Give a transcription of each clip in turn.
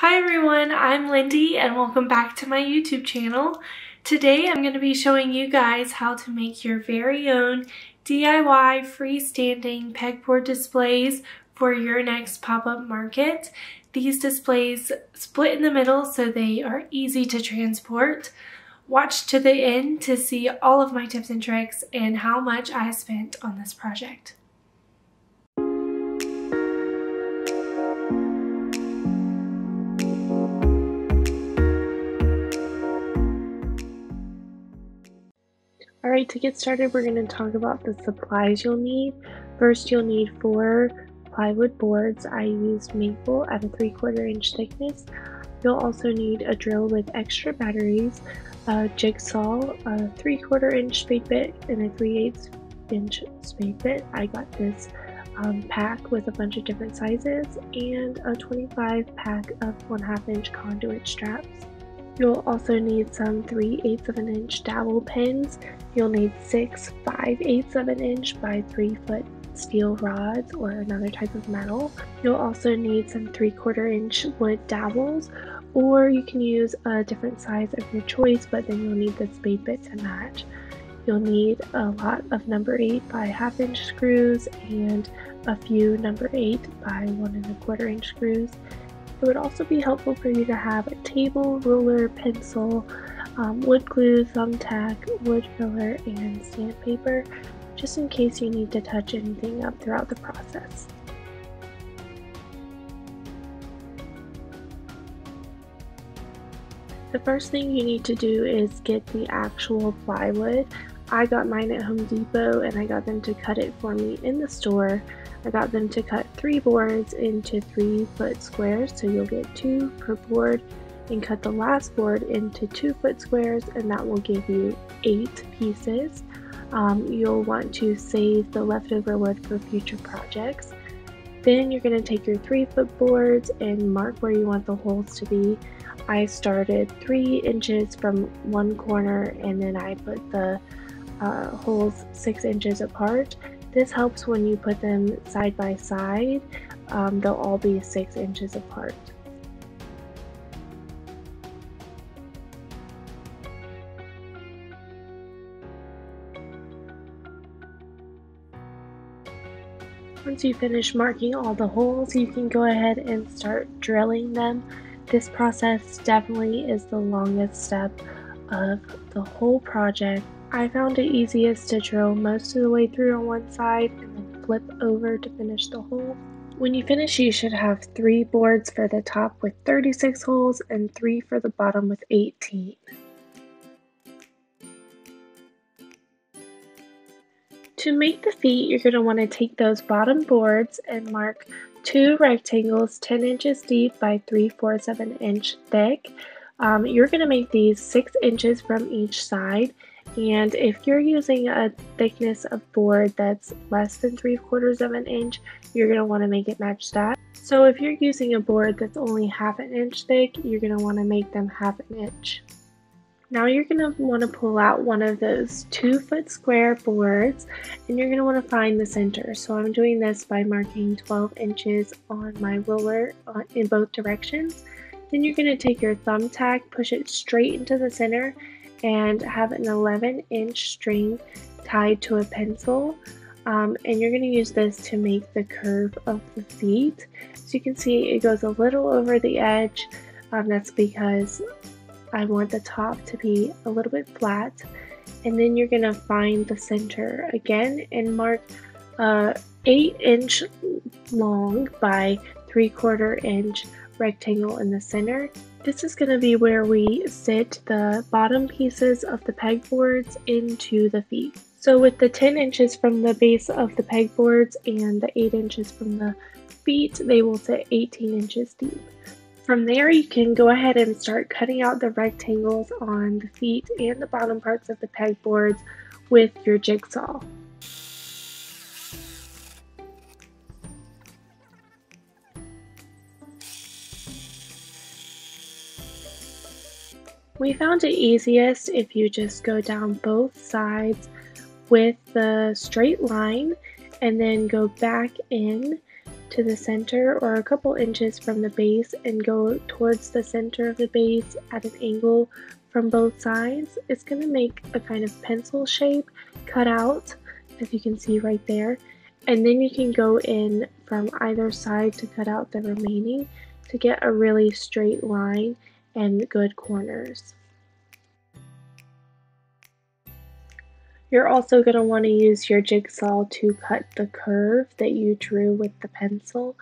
Hi everyone, I'm Lindy and welcome back to my YouTube channel. Today I'm going to be showing you guys how to make your very own DIY freestanding pegboard displays for your next pop-up market. These displays split in the middle so they are easy to transport. Watch to the end to see all of my tips and tricks and how much I spent on this project. Alright, to get started, we're going to talk about the supplies you'll need. First, you'll need 4 plywood boards. I used maple at a 3/4 inch thickness. You'll also need a drill with extra batteries, a jigsaw, a 3/4 inch spade bit, and a 3/8 inch spade bit. I got this pack with a bunch of different sizes, and a 25 pack of 1/2 inch conduit straps. You'll also need some 3/8 of an inch dowel pins. You'll need 6 5/8 of an inch by 3 foot steel rods or another type of metal. You'll also need some 3/4 inch wood dowels, or you can use a different size of your choice, but then you'll need the spade bit to match. You'll need a lot of number 8 by 1/2 inch screws and a few number 8 by 1 1/4 inch screws. It would also be helpful for you to have a table, ruler, pencil, wood glue, thumbtack, wood filler, and sandpaper, just in case you need to touch anything up throughout the process. The first thing you need to do is get the actual plywood. I got mine at Home Depot and I got them to cut it for me in the store. I got them to cut 3 boards into 3-foot squares, so you'll get 2 per board, and cut the last board into 2-foot squares, and that will give you 8 pieces. You'll want to save the leftover wood for future projects. Then you're going to take your 3-foot boards and mark where you want the holes to be. I started 3 inches from one corner, and then I put the holes 6 inches apart. This helps when you put them side by side. They'll all be 6 inches apart. Once you finish marking all the holes, you can go ahead and start drilling them. This process definitely is the longest step of the whole project. I found it easiest to drill most of the way through on one side and then flip over to finish the hole. When you finish, you should have 3 boards for the top with 36 holes and 3 for the bottom with 18. To make the feet, you're going to want to take those bottom boards and mark 2 rectangles 10 inches deep by 3/4 of an inch thick. You're going to make these 6 inches from each side. And if you're using a thickness of board that's less than 3/4 of an inch, you're going to want to make it match that. So if you're using a board that's only 1/2 inch thick, you're going to want to make them 1/2 inch. Now you're going to want to pull out one of those 2-foot square boards, and you're going to want to find the center. So I'm doing this by marking 12 inches on my ruler in both directions. Then you're going to take your thumbtack, push it straight into the center, and have an 11-inch string tied to a pencil, and you're going to use this to make the curve of the feet. So you can see it goes a little over the edge. That's because I want the top to be a little bit flat. And then you're going to find the center again and mark 8-inch long by 3/4 inch rectangle in the center. This is going to be where we sit the bottom pieces of the pegboards into the feet. So with the 10 inches from the base of the pegboards and the 8 inches from the feet, they will sit 18 inches deep. From there, you can go ahead and start cutting out the rectangles on the feet and the bottom parts of the pegboards with your jigsaw. We found it easiest if you just go down both sides with the straight line and then go back in to the center or a couple inches from the base and go towards the center of the base at an angle from both sides, it's going to make a kind of pencil shape cut out, as you can see right there. And then you can go in from either side to cut out the remaining to get a really straight line and good corners. You're also going to want to use your jigsaw to cut the curve that you drew with the pencil.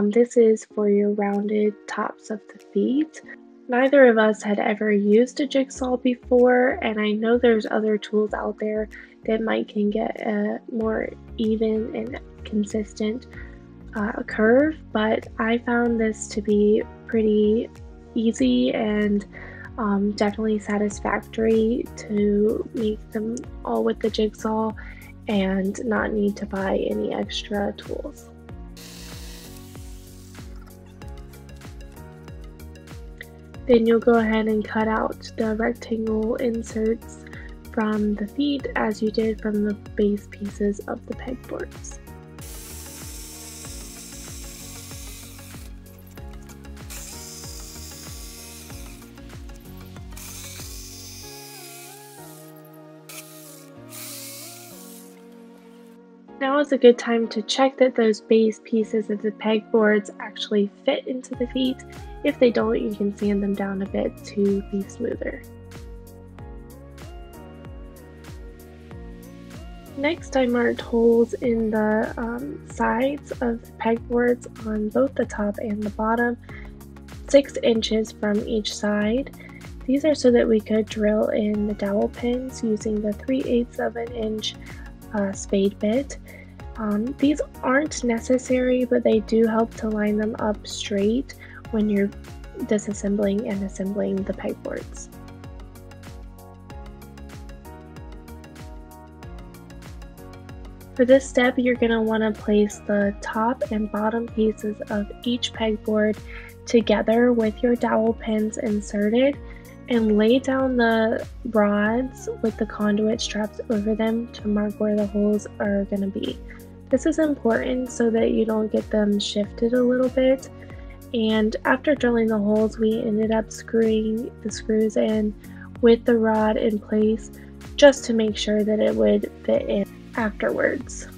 This is for your rounded tops of the feet. Neither of us had ever used a jigsaw before, and I know there's other tools out there that can get a more even and consistent curve, but I found this to be pretty easy and definitely satisfactory to make them all with the jigsaw and not need to buy any extra tools. Then you'll go ahead and cut out the rectangle inserts from the feet as you did from the base pieces of the pegboards. Now is a good time to check that those base pieces of the pegboards actually fit into the feet. If they don't, you can sand them down a bit to be smoother. Next, I marked holes in the sides of the pegboards on both the top and the bottom, 6 inches from each side. These are so that we could drill in the dowel pins using the 3/8 of an inch spade bit. These aren't necessary, but they do help to line them up straight when you're disassembling and assembling the pegboards. For this step, you're going to want to place the top and bottom pieces of each pegboard together with your dowel pins inserted and lay down the rods with the conduit straps over them to mark where the holes are going to be. This is important so that you don't get them shifted a little bit. And after drilling the holes, we ended up screwing the screws in with the rod in place just to make sure that it would fit in afterwards.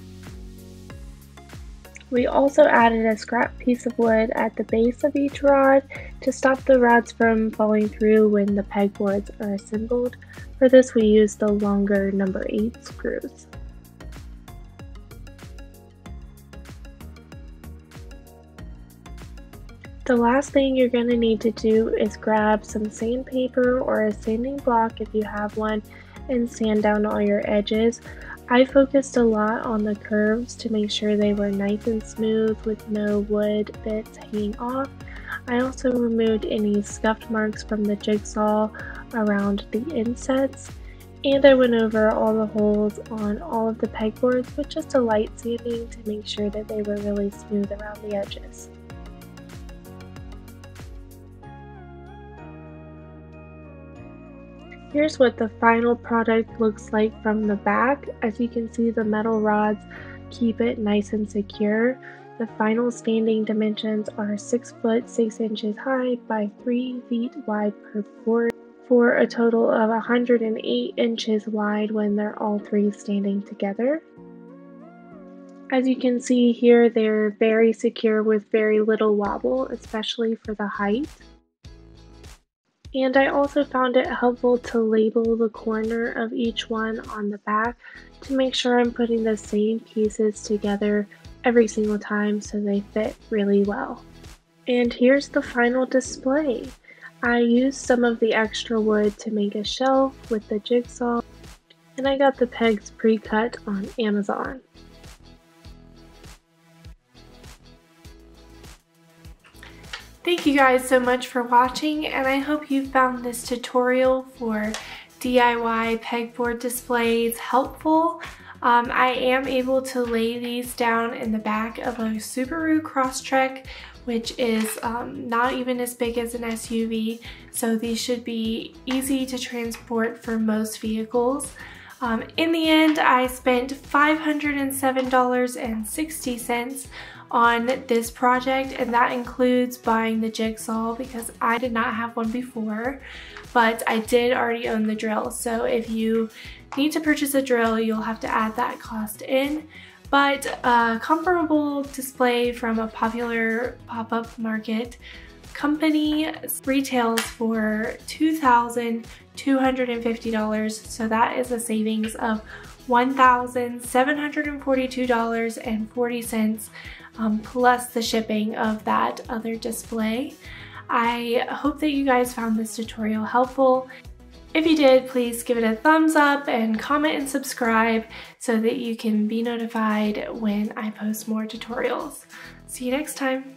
We also added a scrap piece of wood at the base of each rod to stop the rods from falling through when the pegboards are assembled. For this, we used the longer number 8 screws. The last thing you're going to need to do is grab some sandpaper or a sanding block if you have one and sand down all your edges. I focused a lot on the curves to make sure they were nice and smooth with no wood bits hanging off. I also removed any scuff marks from the jigsaw around the insets, and I went over all the holes on all of the pegboards with just a light sanding to make sure that they were really smooth around the edges. Here's what the final product looks like from the back. As you can see, the metal rods keep it nice and secure. The final standing dimensions are 6 foot 6 inches high by 3 feet wide per board for a total of 108 inches wide when they're all three standing together. As you can see here, they're very secure with very little wobble, especially for the height. And I also found it helpful to label the corner of each one on the back to make sure I'm putting the same pieces together every single time so they fit really well. And here's the final display. I used some of the extra wood to make a shelf with the jigsaw, and I got the pegs pre-cut on Amazon. Thank you guys so much for watching, and I hope you found this tutorial for DIY pegboard displays helpful. I am able to lay these down in the back of a Subaru Crosstrek, which is not even as big as an SUV, so these should be easy to transport for most vehicles. In the end, I spent $507.60 on this project, and that includes buying the jigsaw because I did not have one before, but I did already own the drill. So if you need to purchase a drill, you'll have to add that cost in. But a comparable display from a popular pop-up market company retails for $2,250, so that is a savings of $1,742.40 plus the shipping of that other display. I hope that you guys found this tutorial helpful. If you did, please give it a thumbs up and comment and subscribe so that you can be notified when I post more tutorials. See you next time.